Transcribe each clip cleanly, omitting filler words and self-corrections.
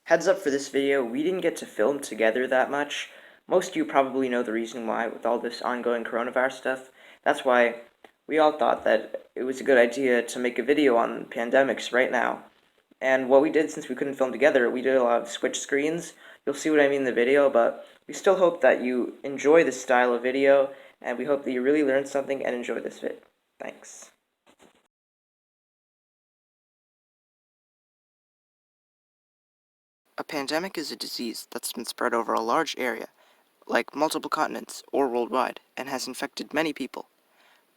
Heads up for this video, we didn't get to film together that much. Most of you probably know the reason why with all this ongoing coronavirus stuff. That's why we all thought that it was a good idea to make a video on pandemics right now. And what we did, since we couldn't film together, we did a lot of switch screens. You'll see what I mean in the video, but we still hope that you enjoy this style of video, and we hope that you really learned something and enjoy this vid. Thanks. A pandemic is a disease that's been spread over a large area, like multiple continents or worldwide, and has infected many people.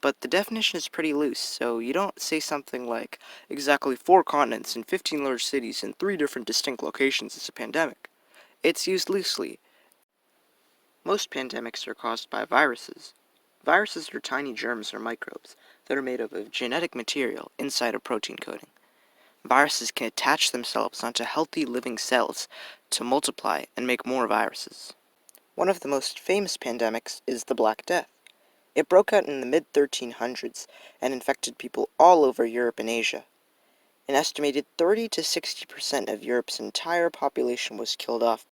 But the definition is pretty loose, so you don't say something like exactly 4 continents and 15 large cities in 3 different distinct locations is a pandemic. It's used loosely. Most pandemics are caused by viruses. Viruses are tiny germs or microbes that are made up of genetic material inside a protein coating. Viruses can attach themselves onto healthy living cells to multiply and make more viruses. One of the most famous pandemics is the Black Death. It broke out in the mid-1300s and infected people all over Europe and Asia. An estimated 30 to 60% of Europe's entire population was killed off.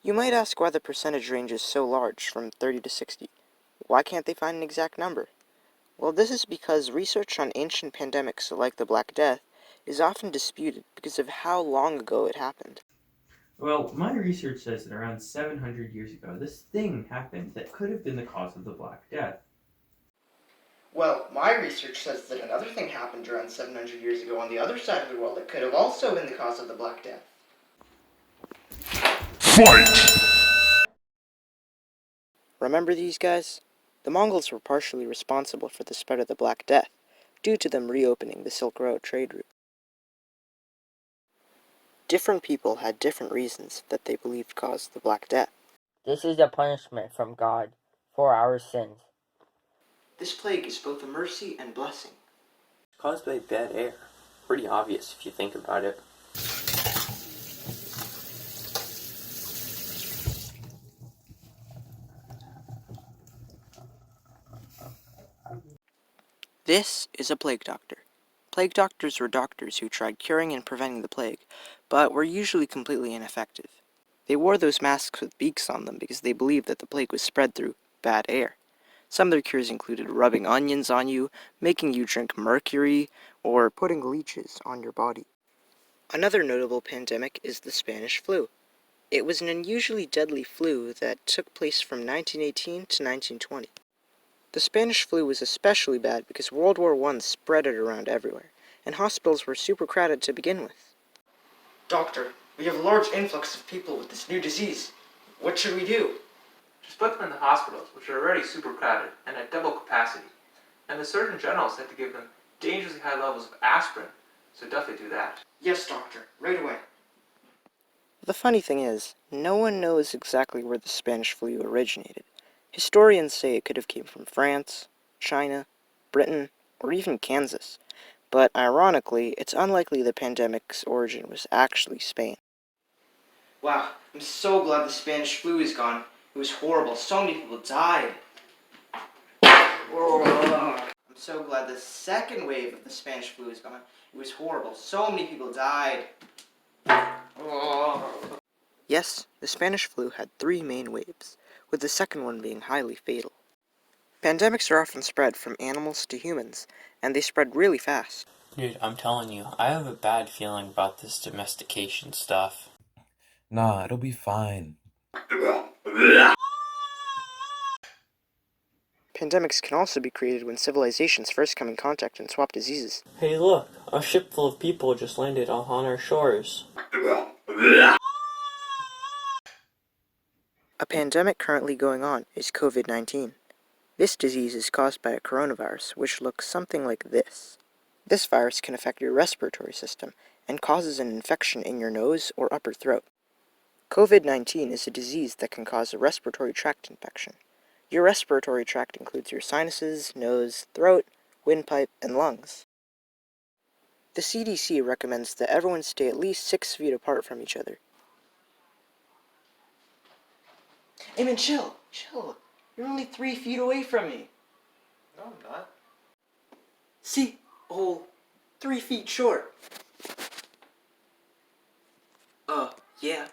You might ask why the percentage range is so large, from 30 to 60. Why can't they find an exact number? Well, this is because research on ancient pandemics like the Black Death is often disputed because of how long ago it happened. Well, my research says that around 700 years ago, this thing happened that could have been the cause of the Black Death. Well, my research says that another thing happened around 700 years ago on the other side of the world that could have also been the cause of the Black Death. Fight! Remember these guys? The Mongols were partially responsible for the spread of the Black Death, due to them reopening the Silk Road trade route. Different people had different reasons that they believed caused the Black Death. This is a punishment from God for our sins. This plague is both a mercy and blessing. Caused by bad air. Pretty obvious if you think about it. This is a plague doctor. Plague doctors were doctors who tried curing and preventing the plague, but were usually completely ineffective. They wore those masks with beaks on them because they believed that the plague was spread through bad air. Some of their cures included rubbing onions on you, making you drink mercury, or putting leeches on your body. Another notable pandemic is the Spanish flu. It was an unusually deadly flu that took place from 1918 to 1920. The Spanish flu was especially bad because World War I spread it around everywhere, and hospitals were super crowded to begin with. Doctor, we have a large influx of people with this new disease. What should we do? Just put them in the hospitals, which are already super crowded and at double capacity. And the Surgeon General said to give them dangerously high levels of aspirin, so definitely do that. Yes, doctor, right away. The funny thing is, no one knows exactly where the Spanish flu originated. Historians say it could have came from France, China, Britain, or even Kansas. But ironically, it's unlikely the pandemic's origin was actually Spain. Wow, I'm so glad the Spanish flu is gone. It was horrible. So many people died. I'm so glad the second wave of the Spanish flu is gone. It was horrible. So many people died. Yes, the Spanish flu had 3 main waves, with the second one being highly fatal. Pandemics are often spread from animals to humans, and they spread really fast. Dude, I'm telling you, I have a bad feeling about this domestication stuff. Nah, it'll be fine. Pandemics can also be created when civilizations first come in contact and swap diseases. Hey look, a ship full of people just landed on our shores. A pandemic currently going on is COVID-19. This disease is caused by a coronavirus, which looks something like this. This virus can affect your respiratory system and causes an infection in your nose or upper throat. COVID-19 is a disease that can cause a respiratory tract infection. Your respiratory tract includes your sinuses, nose, throat, windpipe, and lungs. The CDC recommends that everyone stay at least 6 feet apart from each other. Hey man, chill. You're only 3 feet away from me. No, I'm not. See? Oh, 3 feet short. Yeah.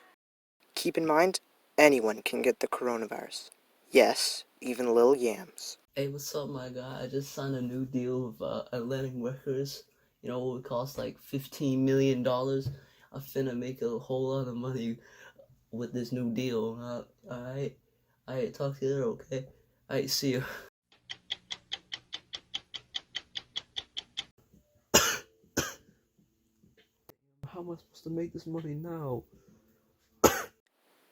keep in mind, anyone can get the coronavirus. Yes, even little yams. Hey, what's up, my guy? I just signed a new deal with Atlantic Records. You know, it would cost like $15 million. I finna make a whole lot of money with this new deal. Alright? Alright, talk to you later, okay? Alright, see you. How am I supposed to make this money now?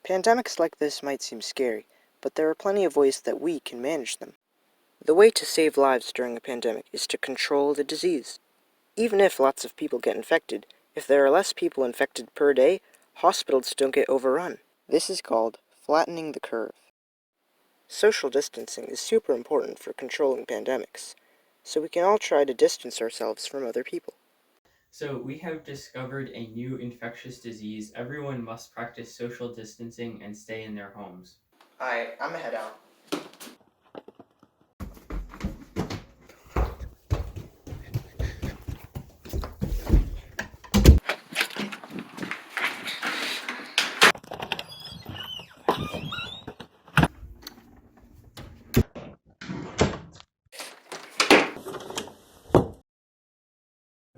Pandemics like this might seem scary, but there are plenty of ways that we can manage them. The way to save lives during a pandemic is to control the disease. Even if lots of people get infected, if there are less people infected per day, hospitals don't get overrun. This is called flattening the curve. Social distancing is super important for controlling pandemics, so we can all try to distance ourselves from other people. So we have discovered a new infectious disease. Everyone must practice social distancing and stay in their homes. I'm gonna head out.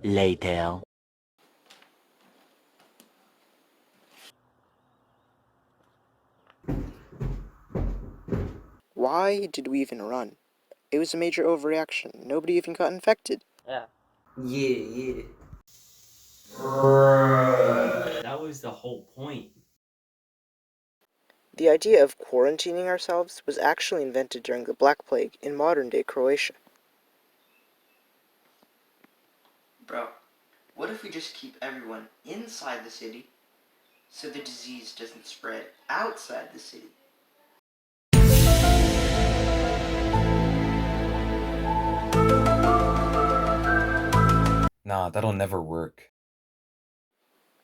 Later. Why did we even run? It was a major overreaction. Nobody even got infected. Yeah. Yeah. That was the whole point. The idea of quarantining ourselves was actually invented during the Black Plague in modern-day Croatia. Bro, what if we just keep everyone inside the city so the disease doesn't spread outside the city? Nah, that'll never work.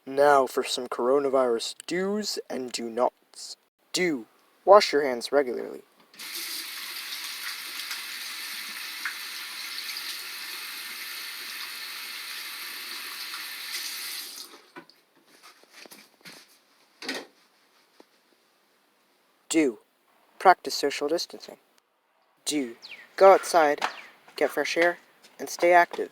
Now for some coronavirus do's and do nots. Do. Wash your hands regularly. Do. Practice social distancing. Do. Go outside, get fresh air, and stay active.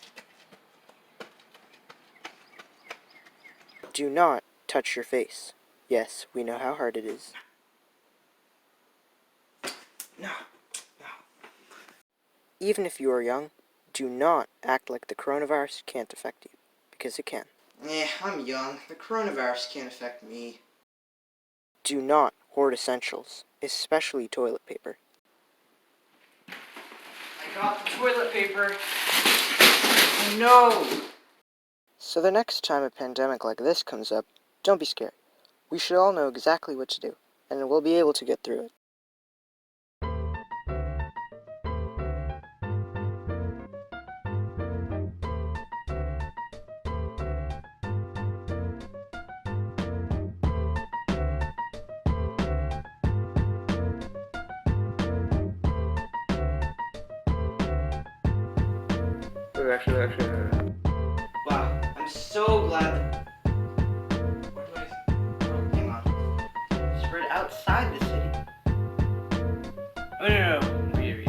Do not touch your face. Yes, we know how hard it is. No. Even if you are young, do not act like the coronavirus can't affect you, because it can. I'm young. The coronavirus can't affect me. Do not hoard essentials, especially toilet paper. I got the toilet paper. No! So the next time a pandemic like this comes up, don't be scared. We should all know exactly what to do, and we'll be able to get through it. Wow, I'm so glad hang on. Spread outside the city. Oh, no. Wait.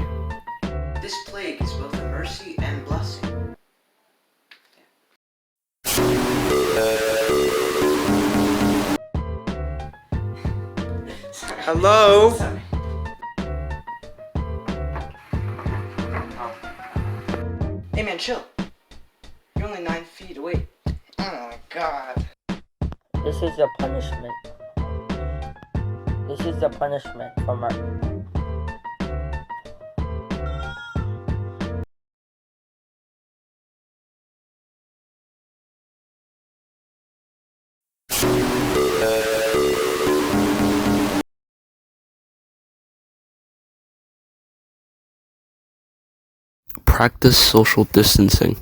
This plague is both a mercy and blessing. Hello? Sorry. Hey man, chill. You're only 9 feet away. Oh my god. This is the punishment. This is the punishment from our... Practice social distancing.